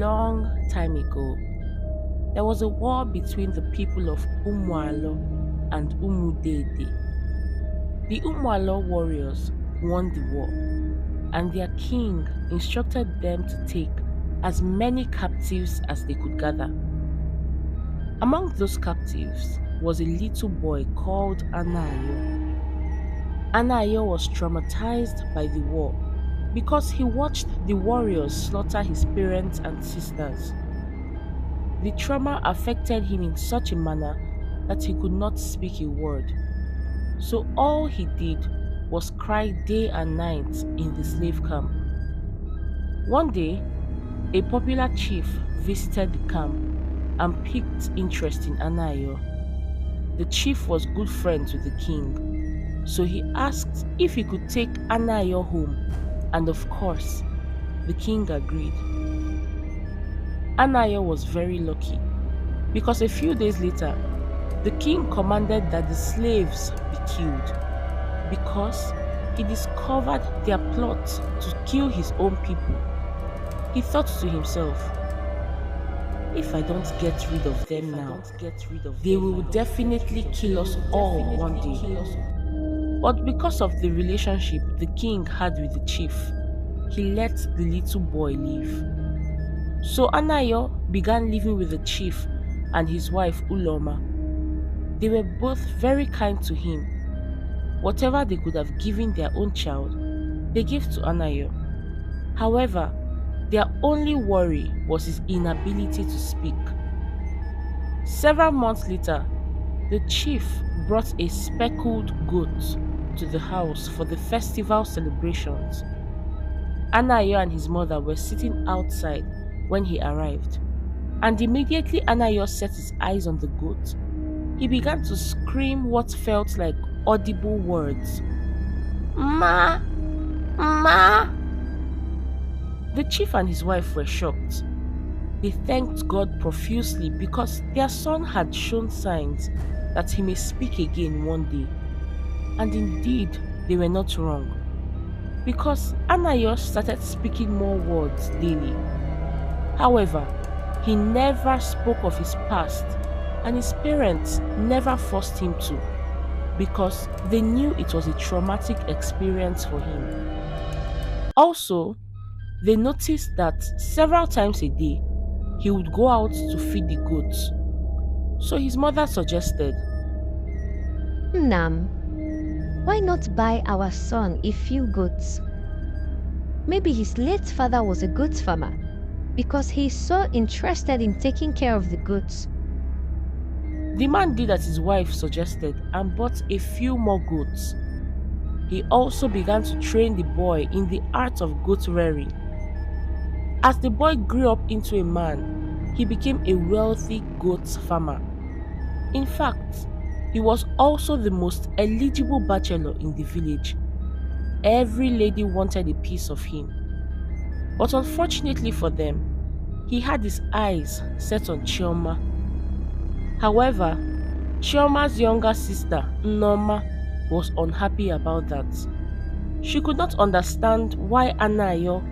long time ago, there was a war between the people of Umualo and Umudede. The Umualo warriors won the war, and their king instructed them to take as many captives as they could gather. Among those captives was a little boy called Anayo. Anayo was traumatized by the war because he watched the warriors slaughter his parents and sisters. The trauma affected him in such a manner that he could not speak a word. So all he did was cry day and night in the slave camp. One day, a popular chief visited the camp and piqued interest in Anayo. The chief was good friends with the king, so he asked if he could take Anayo home, and of course, the king agreed. Anayo was very lucky because a few days later, the king commanded that the slaves be killed because he discovered their plot to kill his own people. He thought to himself, if I don't get rid of them now, they will definitely kill us all one day. But because of the relationship the king had with the chief, he let the little boy live. So Anayo began living with the chief and his wife Uloma. They were both very kind to him. Whatever they could have given their own child, they gave to Anayo. However, their only worry was his inability to speak. Several months later, the chief brought a speckled goat to the house for the festival celebrations. Anayo and his mother were sitting outside when he arrived, and immediately Anayo set his eyes on the goat, he began to scream what felt like audible words. Ma! Ma! The chief and his wife were shocked. They thanked God profusely because their son had shown signs that he may speak again one day. And indeed, they were not wrong, because Anayo started speaking more words daily. However, he never spoke of his past, and his parents never forced him to, because they knew it was a traumatic experience for him. Also, they noticed that several times a day, he would go out to feed the goats. So his mother suggested, Nam, why not buy our son a few goats? Maybe his late father was a goat farmer because he is so interested in taking care of the goats. The man did as his wife suggested and bought a few more goats. He also began to train the boy in the art of goat rearing. As the boy grew up into a man, he became a wealthy goat farmer. In fact, he was also the most eligible bachelor in the village. Every lady wanted a piece of him. But unfortunately for them, he had his eyes set on Chioma. However, Chioma's younger sister, Noma, was unhappy about that. She could not understand why Anayo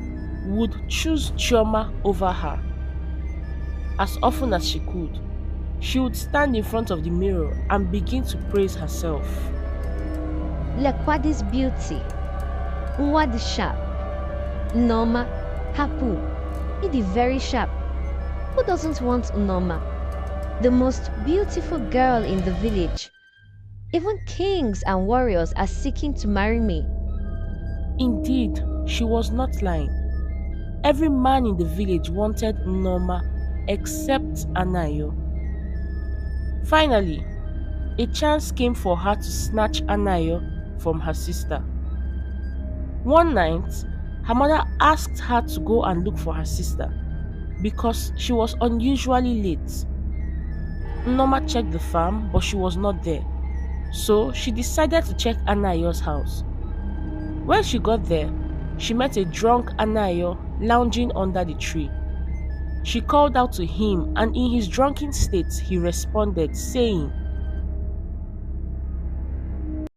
would choose Chioma over her. As often as she could, she would stand in front of the mirror and begin to praise herself. Lekwadi's beauty, Nwadi sharp, Noma, Hapu, Idi very sharp. Who doesn't want Noma? The most beautiful girl in the village. Even kings and warriors are seeking to marry me. Indeed, she was not lying. Every man in the village wanted Noma except Anayo. Finally, a chance came for her to snatch Anayo from her sister. One night, her mother asked her to go and look for her sister because she was unusually late. Noma checked the farm, but she was not there, so she decided to check Anayo's house. When she got there, she met a drunk Anayo lounging under the tree. She called out to him, and in his drunken state, he responded, saying,